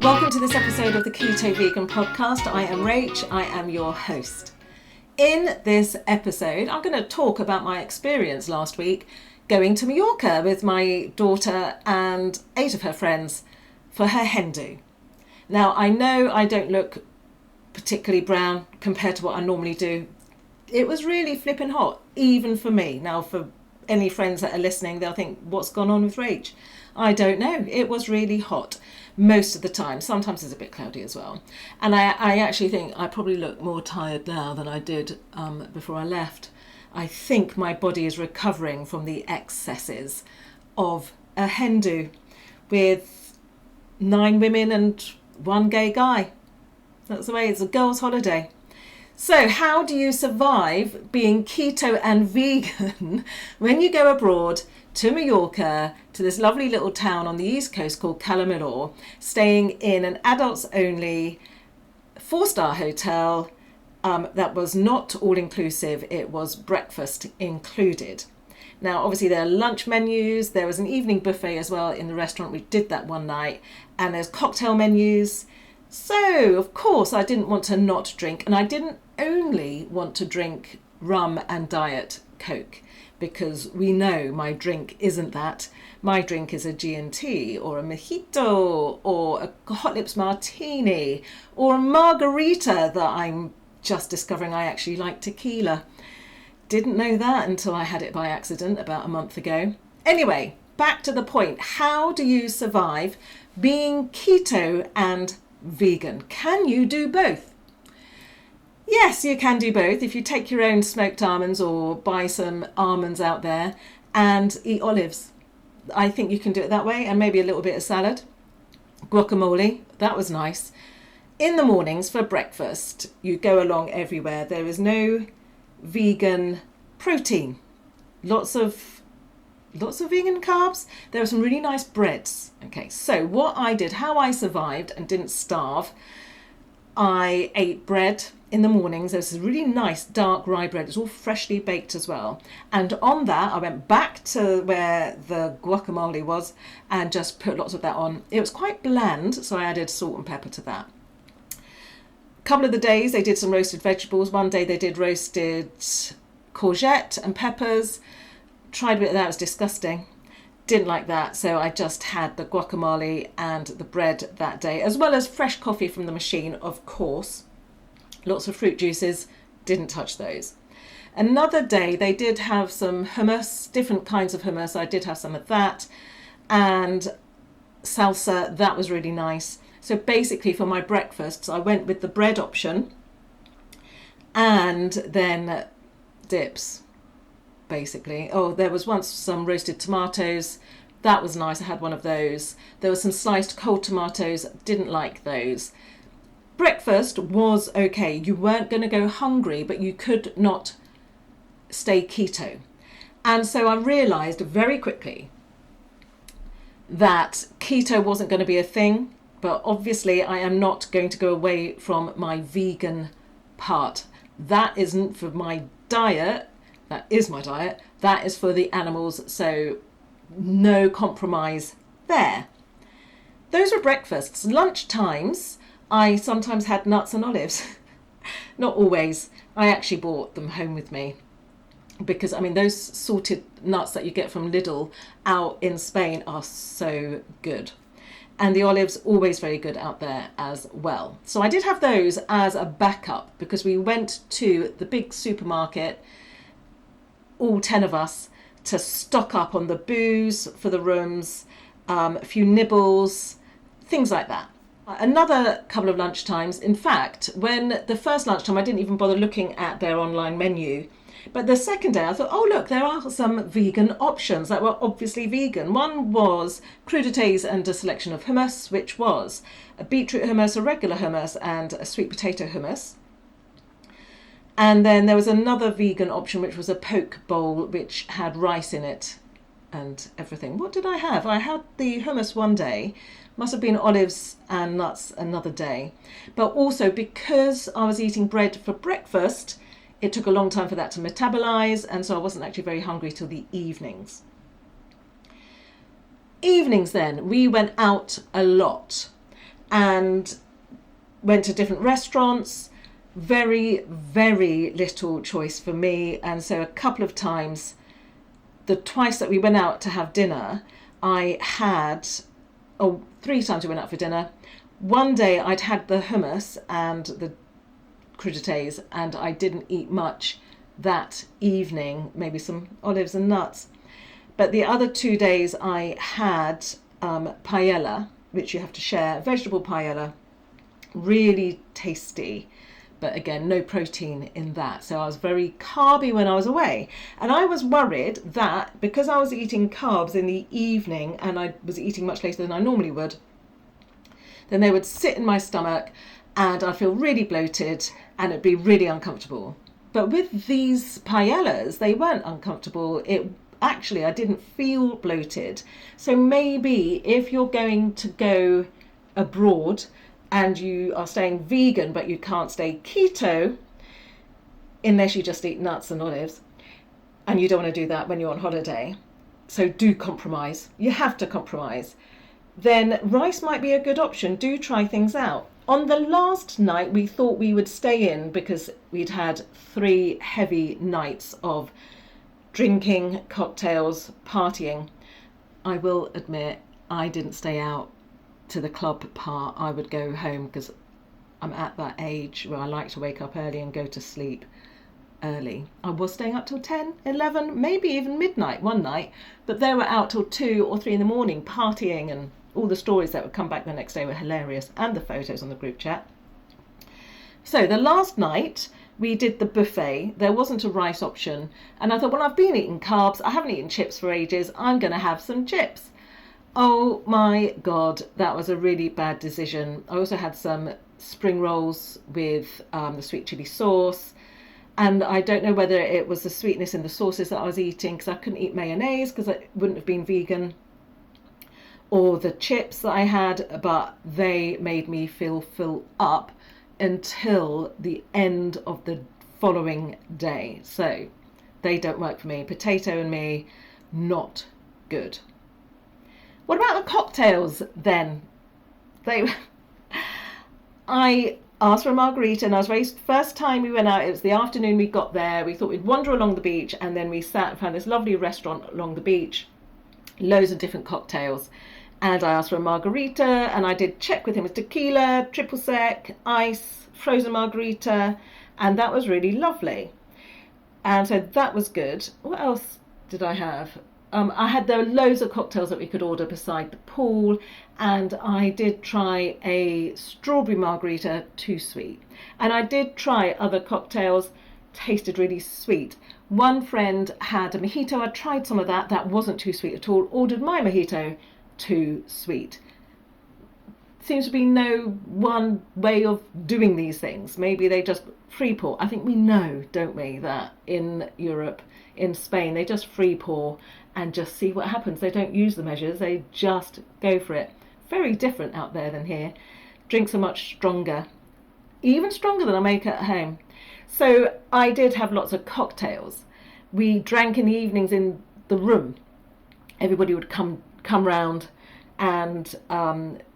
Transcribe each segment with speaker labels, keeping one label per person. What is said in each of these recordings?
Speaker 1: Welcome to this episode of the Keto Vegan podcast. I am Rach, I am your host. In this episode, I'm going to talk about my experience last week going to Majorca with my daughter and 8 of her friends for her hen do. Now, I know I don't look particularly brown compared to what I normally do. It was really flipping hot, even for me. Now, for any friends that are listening, they'll think, what's gone on with Rach? I don't know. It was really hot most of the time. Sometimes it's a bit cloudy as well. And I actually think I probably look more tired now than I did before I left. I think my body is recovering from the excesses of a hen do with 9 women and 1 gay guy. That's the way, it's a girls' holiday. So how do you survive being keto and vegan when you go abroad to Majorca, to this lovely little town on the east coast called Cala, staying in an adults-only 4-star hotel that was not all-inclusive, it was breakfast included. Now, obviously, there are lunch menus, there was an evening buffet as well in the restaurant, we did that one night, and there's cocktail menus. So, of course, I didn't want to not drink, and I didn't only want to drink rum and Diet Coke, because we know my drink isn't that. My drink is a G&T or a mojito or a hot lips martini or a margarita that I'm just discovering I actually like tequila. Didn't know that until I had it by accident about a month ago. Anyway, back to the point. How do you survive being keto and vegan? Can you do both? Yes, you can do both. If you take your own smoked almonds or buy some almonds out there and eat olives, I think you can do it that way, and maybe a little bit of salad. Guacamole, that was nice. In the mornings for breakfast, you go along everywhere. There is no vegan protein. Lots of vegan carbs. There are some really nice breads. Okay, so what I did, how I survived and didn't starve, I ate bread in the mornings. There's this really nice dark rye bread. It's all freshly baked as well. And on that, I went back to where the guacamole was and just put lots of that on. It was quite bland, so I added salt and pepper to that. A couple of the days, they did some roasted vegetables. One day they did roasted courgette and peppers. Tried a bit of that, it was disgusting. Didn't like that, so I just had the guacamole and the bread that day, as well as fresh coffee from the machine, of course. Lots of fruit juices, didn't touch those. Another day they did have some hummus, different kinds of hummus. I did have some of that, and salsa, that was really nice. So basically for my breakfasts, I went with the bread option and then dips, basically. Oh, there was once some roasted tomatoes. That was nice. I had one of those. There was some sliced cold tomatoes. Didn't like those. Breakfast was okay. You weren't going to go hungry, but you could not stay keto. And so I realized very quickly that keto wasn't going to be a thing, but obviously I am not going to go away from my vegan part. That isn't for my diet. That is my diet. That is for the animals. So no compromise there. Those were breakfasts. Lunch times, I sometimes had nuts and olives. Not always. I actually brought them home with me because, I mean, those salted nuts that you get from Lidl out in Spain are so good. And the olives, always very good out there as well. So I did have those as a backup because we went to the big supermarket, all 10 of us, to stock up on the booze for the rooms, a few nibbles, things like that. Another couple of lunchtimes. In fact, when the first lunchtime, I didn't even bother looking at their online menu. But the second day, I thought, oh, look, there are some vegan options that were obviously vegan. One was crudités and a selection of hummus, which was a beetroot hummus, a regular hummus, and a sweet potato hummus. And then there was another vegan option, which was a poke bowl, which had rice in it and everything. What did I have? I had the hummus one day. Must have been olives and nuts another day. But also because I was eating bread for breakfast, it took a long time for that to metabolize, and so I wasn't actually very hungry till the evenings. Evenings then, we went out a lot. and went to different restaurants. Very, very little choice for me. And so a couple of times, the twice that we went out to have dinner, I had, 3 times we went out for dinner. One day I'd had the hummus and the crudités, and I didn't eat much that evening, maybe some olives and nuts. But the other 2 days I had paella, which you have to share, vegetable paella, really tasty. But again, no protein in that. So I was very carby when I was away. And I was worried that because I was eating carbs in the evening and I was eating much later than I normally would, then they would sit in my stomach and I'd feel really bloated and it'd be really uncomfortable. But with these paellas, they weren't uncomfortable. Actually, I didn't feel bloated. So maybe if you're going to go abroad and you are staying vegan, but you can't stay keto, unless you just eat nuts and olives, and you don't want to do that when you're on holiday, so do compromise. You have to compromise. Then rice might be a good option. Do try things out. On the last night, we thought we would stay in because we'd had 3 heavy nights of drinking, cocktails, partying. I will admit, I didn't stay out to the club part. I would go home because I'm at that age where I like to wake up early and go to sleep early. I was staying up till 10, 11, maybe even midnight one night, but they were out till 2 or 3 in the morning partying, and all the stories that would come back the next day were hilarious, and the photos on the group chat. So the last night we did the buffet. There wasn't a rice option, and I thought, well, I've been eating carbs, I haven't eaten chips for ages, I'm going to have some chips. Oh my God, that was a really bad decision. I also had some spring rolls with the sweet chili sauce. And I don't know whether it was the sweetness in the sauces that I was eating, because I couldn't eat mayonnaise because it wouldn't have been vegan, or the chips that I had, but they made me feel full up until the end of the following day. So they don't work for me. Potato and me, not good. What about the cocktails then? I asked for a margarita, and I was first time we went out, it was the afternoon we got there. We thought we'd wander along the beach, and then we sat and found this lovely restaurant along the beach, loads of different cocktails. And I asked for a margarita, and I did check with him with tequila, triple sec, ice, frozen margarita, and that was really lovely. And so that was good. What else did I have? There were loads of cocktails that we could order beside the pool, and I did try a strawberry margarita, too sweet. And I did try other cocktails, tasted really sweet. One friend had a mojito. I tried some of that. That wasn't too sweet at all. Ordered my mojito, too sweet. Seems to be no one way of doing these things. Maybe they just free pour. I think we know, don't we, that in Europe, in Spain, they just free pour and just see what happens. They don't use the measures, they just go for it. Very different out there than here. Drinks are much stronger, even stronger than I make at home. So I did have lots of cocktails. We drank in the evenings in the room. Everybody would come round and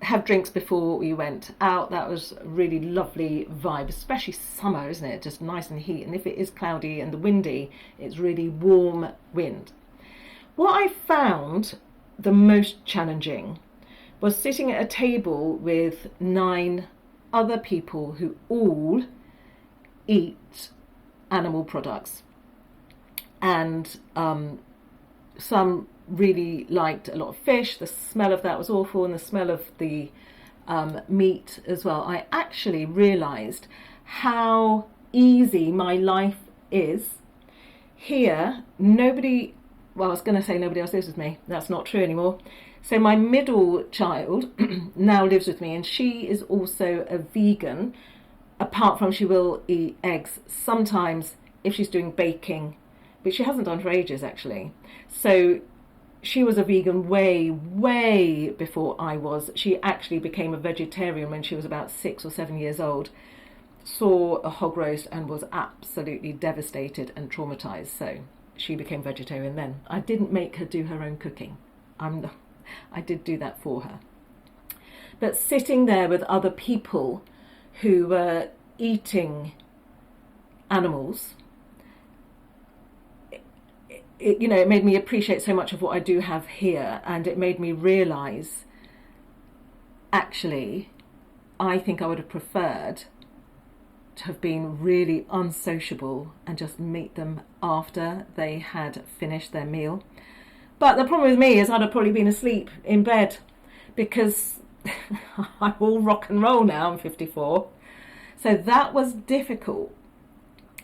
Speaker 1: have drinks before we went out. That was a really lovely vibe, especially summer, isn't it? Just nice and heat. And if it is cloudy and windy, it's really warm wind. What I found the most challenging was sitting at a table with 9 other people who all eat animal products. And some really liked a lot of fish. The smell of that was awful, and the smell of the meat as well. I actually realised how easy my life is. Here, nobody else lives with me. That's not true anymore. So my middle child now lives with me, and she is also a vegan, apart from she will eat eggs sometimes if she's doing baking, but she hasn't done for ages actually. So she was a vegan way before I was. She actually became a vegetarian when she was about 6 or 7 years old. Saw a hog roast and was absolutely devastated and traumatized. So she became vegetarian then. I didn't make her do her own cooking. I did do that for her. But sitting there with other people who were eating animals, it made me appreciate so much of what I do have here, and it made me realise, actually, I think I would have preferred to have been really unsociable and just meet them after they had finished their meal. But the problem with me is I'd have probably been asleep in bed, because I'm all rock and roll now, I'm 54. So that was difficult,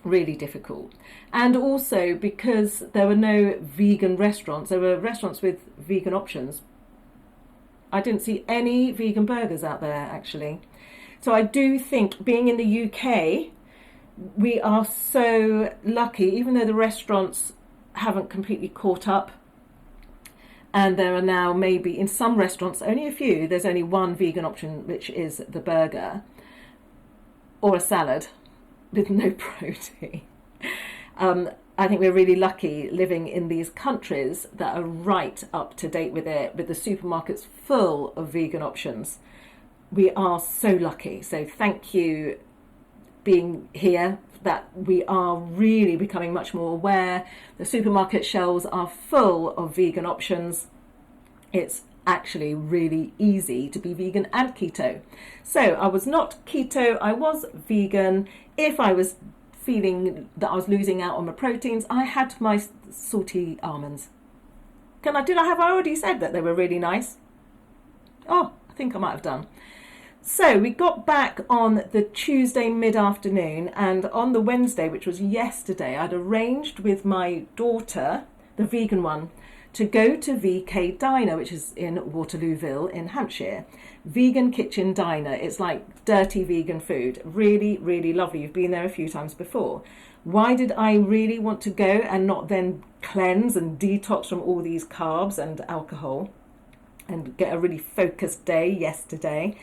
Speaker 1: really difficult. And also because there were no vegan restaurants, there were restaurants with vegan options. I didn't see any vegan burgers out there, actually. So I do think, being in the UK, we are so lucky, even though the restaurants haven't completely caught up. And there are now, maybe in some restaurants, only a few, there's only one vegan option, which is the burger or a salad with no protein. I think we're really lucky living in these countries that are right up to date with it, with the supermarkets full of vegan options. We are so lucky. So thank you, being here, that we are really becoming much more aware. The supermarket shelves are full of vegan options. It's actually really easy to be vegan and keto. So I was not keto, I was vegan. If I was feeling that I was losing out on my proteins, I had my salty almonds. Did I have already said that they were really nice? Oh, I think I might have done. So we got back on the Tuesday mid-afternoon, and on the Wednesday, which was yesterday, I'd arranged with my daughter, the vegan one, to go to VK Diner, which is in Waterlooville in Hampshire. Vegan kitchen diner. It's like dirty vegan food. Really, really lovely. You've been there a few times before. Why did I really want to go and not then cleanse and detox from all these carbs and alcohol and get a really focused day yesterday?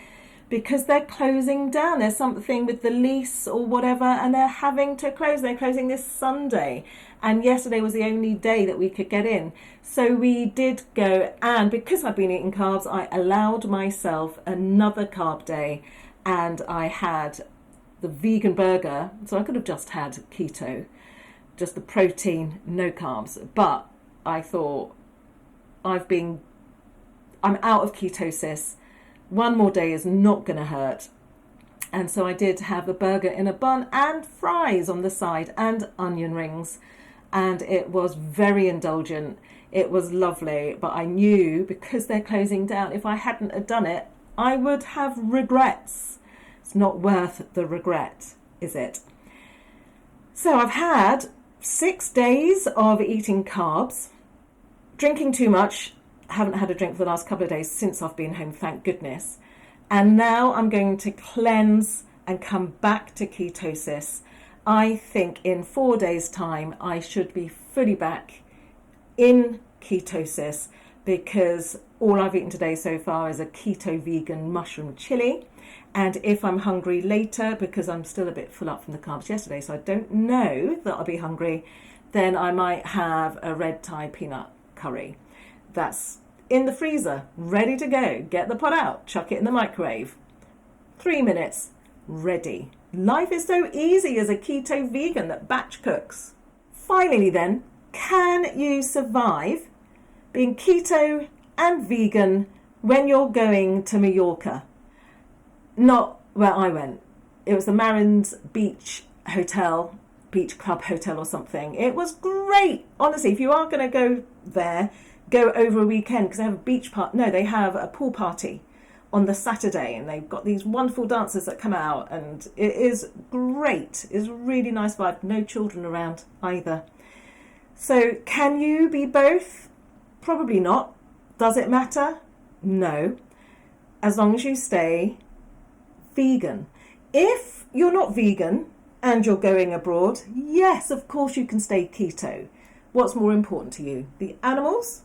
Speaker 1: Because they're closing down. There's something with the lease or whatever, and they're having to close. They're closing this Sunday. And yesterday was the only day that we could get in. So we did go, and because I've been eating carbs, I allowed myself another carb day, and I had the vegan burger. So I could have just had keto, just the protein, no carbs. But I thought, I'm out of ketosis. One more day is not going to hurt. And so I did have a burger in a bun and fries on the side and onion rings. And it was very indulgent. It was lovely. But I knew, because they're closing down, if I hadn't have done it, I would have regrets. It's not worth the regret, is it? So I've had 6 days of eating carbs, drinking too much. Haven't had a drink for the last couple of days since I've been home, thank goodness. And now I'm going to cleanse and come back to ketosis. I think in 4 days' time I should be fully back in ketosis, because all I've eaten today so far is a keto vegan mushroom chili. And if I'm hungry later, because I'm still a bit full up from the carbs yesterday, so I don't know that I'll be hungry, then I might have a red Thai peanut curry. That's in the freezer, ready to go. Get the pot out, chuck it in the microwave. 3 minutes, ready. Life is so easy as a keto vegan that batch cooks. Finally then, can you survive being keto and vegan when you're going to Majorca? Not where I went. It was the Marin's Beach Hotel, Beach Club Hotel or something. It was great. Honestly, if you are going to go there, go over a weekend, because they have a beach party. No, they have a pool party on the Saturday, and they've got these wonderful dancers that come out, and it is great. It's a really nice vibe. No children around either. So can you be both? Probably not. Does it matter? No. As long as you stay vegan. If you're not vegan and you're going abroad, yes, of course you can stay keto. What's more important to you? The animals?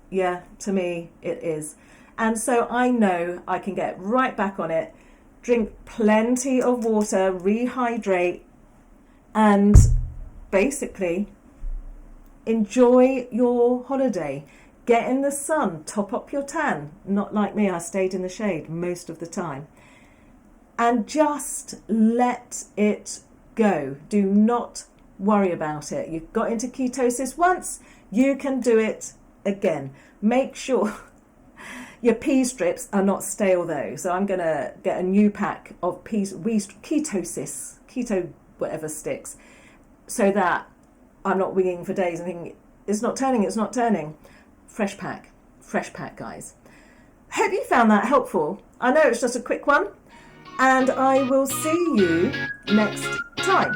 Speaker 1: Yeah, to me it is. And so I know I can get right back on it, drink plenty of water, rehydrate, and basically enjoy your holiday. Get in the sun, top up your tan. Not like me, I stayed in the shade most of the time. And just let it go. Do not worry about it. You've got into ketosis once, you can do it again. Make sure your pea strips are not stale though. So I'm going to get a new pack of keto whatever sticks, so that I'm not winging for days and thinking, it's not turning. Fresh pack, guys. Hope you found that helpful. I know it's just a quick one, and I will see you next time.